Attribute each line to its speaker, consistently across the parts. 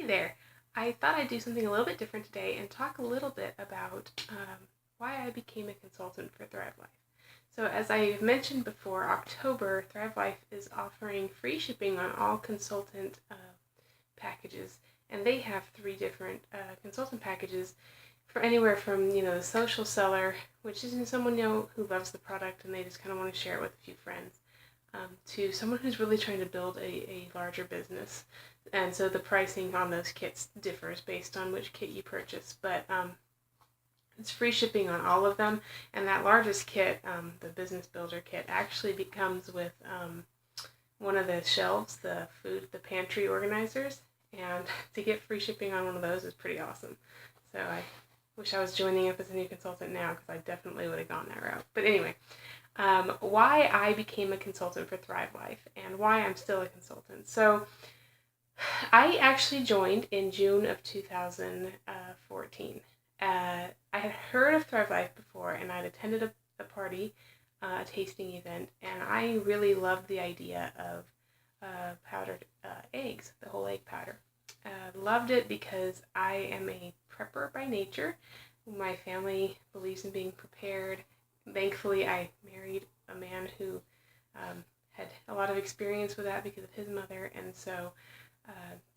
Speaker 1: Hey there. I thought I'd do something a little bit different today and talk a little bit about why I became a consultant for Thrive Life. So, as I've mentioned before, October, Thrive Life is offering free shipping on all consultant packages, and they have three different consultant packages for anywhere from the social seller, which is someone who loves the product and they just kind of want to share it with a few friends, to someone who's really trying to build a larger business. And so the pricing on those kits differs based on which kit you purchase, but it's free shipping on all of them. And that largest kit, the Business Builder kit, actually comes with one of the shelves, the pantry organizers, and to get free shipping on one of those is pretty awesome. So I wish I was joining up as a new consultant now, because I definitely would have gone that route. But anyway, why I became a consultant for Thrive Life and why I'm still a consultant. So I actually joined in June of 2014. I had heard of Thrive Life before, and I'd attended a party, a tasting event, and I really loved the idea of powdered eggs, the whole egg powder. Loved it because I am a prepper by nature. My family believes in being prepared. Thankfully, I married a man who had a lot of experience with that because of his mother, and so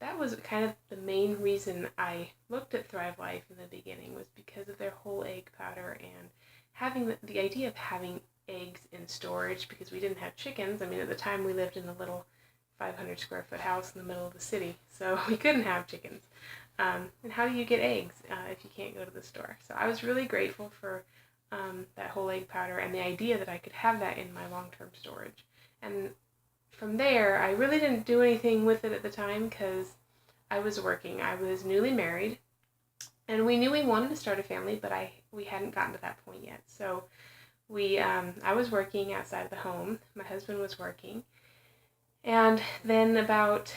Speaker 1: that was kind of the main reason I looked at Thrive Life in the beginning, was because of their whole egg powder and having the idea of having eggs in storage, because we didn't have chickens. I mean, at the time we lived in a little 500 square foot house in the middle of the city, so we couldn't have chickens. And how do you get eggs if you can't go to the store? So I was really grateful for that whole egg powder and the idea that I could have that in my long-term storage. And from there, I really didn't do anything with it at the time because I was working. I was newly married, and we knew we wanted to start a family, but we hadn't gotten to that point yet. So I was working outside of the home. My husband was working. And then about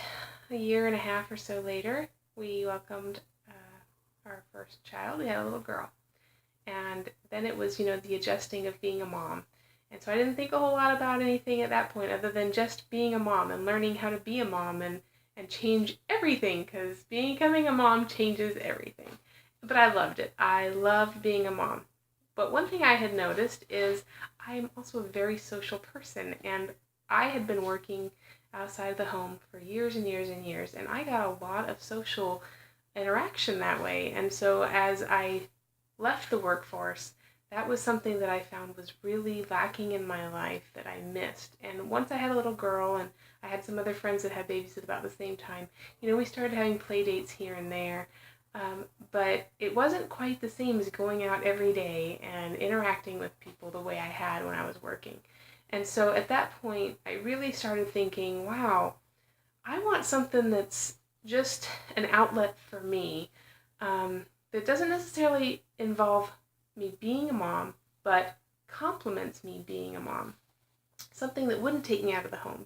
Speaker 1: a year and a half or so later, we welcomed our first child. We had a little girl. And then it was, the adjusting of being a mom. And so I didn't think a whole lot about anything at that point other than just being a mom and learning how to be a mom and change everything, because becoming a mom changes everything. But I loved it. I loved being a mom. But one thing I had noticed is I'm also a very social person, and I had been working outside of the home for years and years and years, and I got a lot of social interaction that way. And so as I left the workforce, that was something that I found was really lacking in my life that I missed. And once I had a little girl, and I had some other friends that had babies at about the same time, we started having play dates here and there. But it wasn't quite the same as going out every day and interacting with people the way I had when I was working. And so at that point, I really started thinking, wow, I want something that's just an outlet for me, that doesn't necessarily involve me being a mom, but complements me being a mom. Something that wouldn't take me out of the home,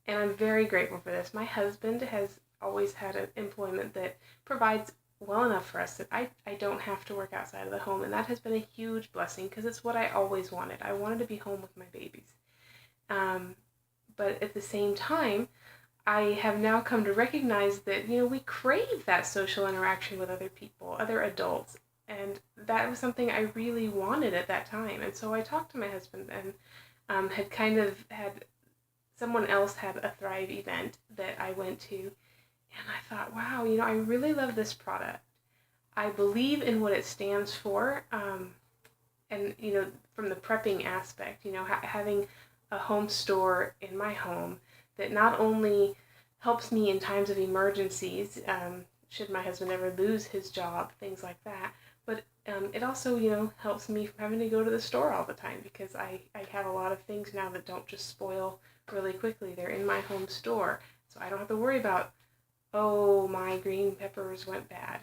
Speaker 1: and I'm very grateful for this, my husband has always had an employment that provides well enough for us that I don't have to work outside of the home, and that has been a huge blessing because it's what I always wanted. I wanted to be home with my babies. But at the same time, I have now come to recognize that, we crave that social interaction with other people, other adults, and that was something I really wanted at that time. And so I talked to my husband and had someone else had a Thrive event that I went to, and I thought, wow, I really love this product. I believe in what it stands for, and, from the prepping aspect, having a home store in my home that not only helps me in times of emergencies, should my husband ever lose his job, things like that, but it also, helps me from having to go to the store all the time, because I have a lot of things now that don't just spoil really quickly. They're in my home store, so I don't have to worry about, oh, my green peppers went bad.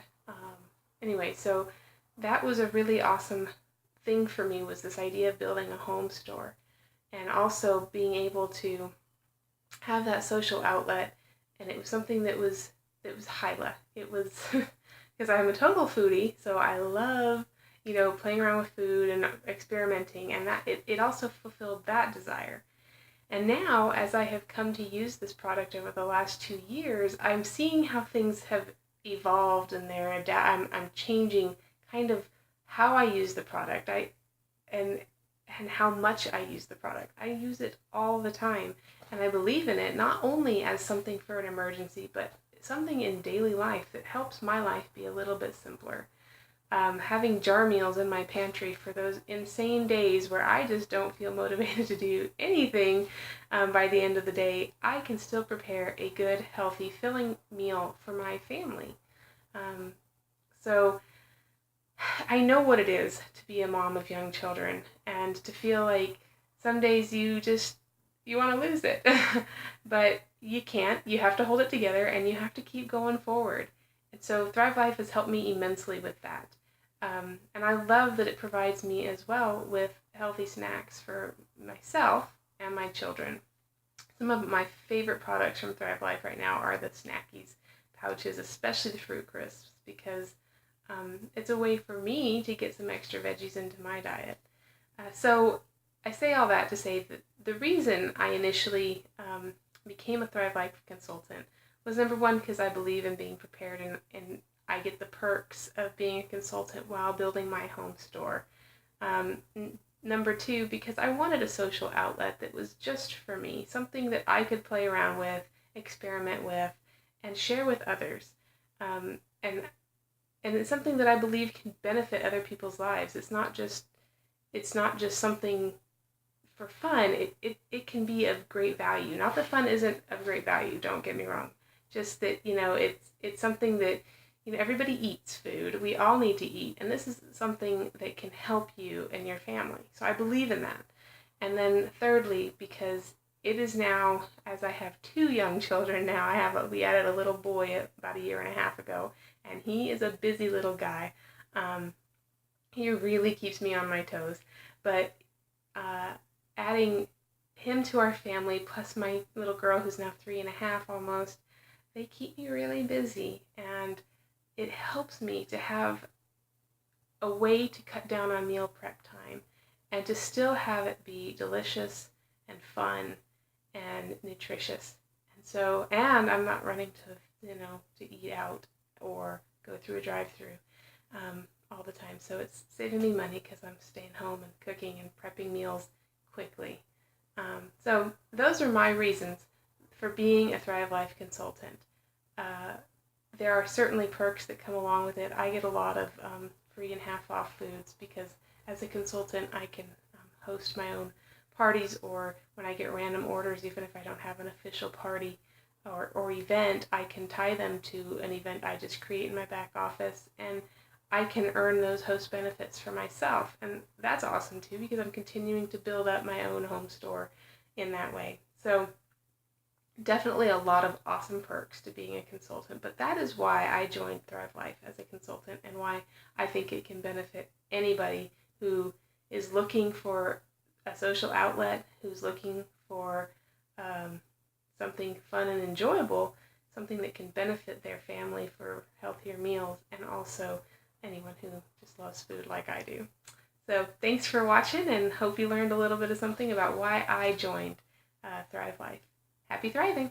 Speaker 1: Anyway, so that was a really awesome thing for me, was this idea of building a home store, and also being able to have that social outlet. And it was something that was Hila. It was because I'm a total foodie, so I love playing around with food and experimenting, and that it also fulfilled that desire. And now, as I have come to use this product over the last 2 years, I'm seeing how things have evolved, and I'm changing kind of how I use the product. And how much I use the product. I use it all the time, and I believe in it not only as something for an emergency, but something in daily life that helps my life be a little bit simpler. Having jar meals in my pantry for those insane days where I just don't feel motivated to do anything by the end of the day, I can still prepare a good, healthy, filling meal for my family. So I know what it is to be a mom of young children and to feel like some days you want to lose it. But you can't. You have to hold it together and you have to keep going forward. And so Thrive Life has helped me immensely with that. And I love that it provides me as well with healthy snacks for myself and my children. Some of my favorite products from Thrive Life right now are the Snackies pouches, especially the Fruit Crisps, because it's a way for me to get some extra veggies into my diet. So I say all that to say that the reason I initially became a Thrive Life consultant was, number one, because I believe in being prepared, and I get the perks of being a consultant while building my home store. Number two, because I wanted a social outlet that was just for me, something that I could play around with, experiment with, and share with others. And it's something that I believe can benefit other people's lives. It's not just something for fun. It can be of great value. Not that fun isn't of great value, don't get me wrong. Just that, it's something that, everybody eats food. We all need to eat. And this is something that can help you and your family. So I believe in that. And then thirdly, because it is now, as I have 2 young children now, we added a little boy about 1.5 years ago, and he is a busy little guy. He really keeps me on my toes. But adding him to our family, plus my little girl who's now 3.5 almost, they keep me really busy, and it helps me to have a way to cut down on meal prep time and to still have it be delicious and fun and nutritious. And I'm not running to eat out or go through a drive-through all the time. So it's saving me money because I'm staying home and cooking and prepping meals quickly. So those are my reasons for being a Thrive Life consultant. There are certainly perks that come along with it. I get a lot of free and half off foods because as a consultant I can host my own parties, or when I get random orders, even if I don't have an official party or event, I can tie them to an event I just create in my back office, and I can earn those host benefits for myself. And that's awesome too, because I'm continuing to build up my own home store in that way. So definitely a lot of awesome perks to being a consultant, but that is why I joined Thrive Life as a consultant, and why I think it can benefit anybody who is looking for a social outlet, who's looking for something fun and enjoyable, something that can benefit their family for healthier meals, and also anyone who just loves food like I do. So thanks for watching, and hope you learned a little bit of something about why I joined Thrive Life. Happy thriving!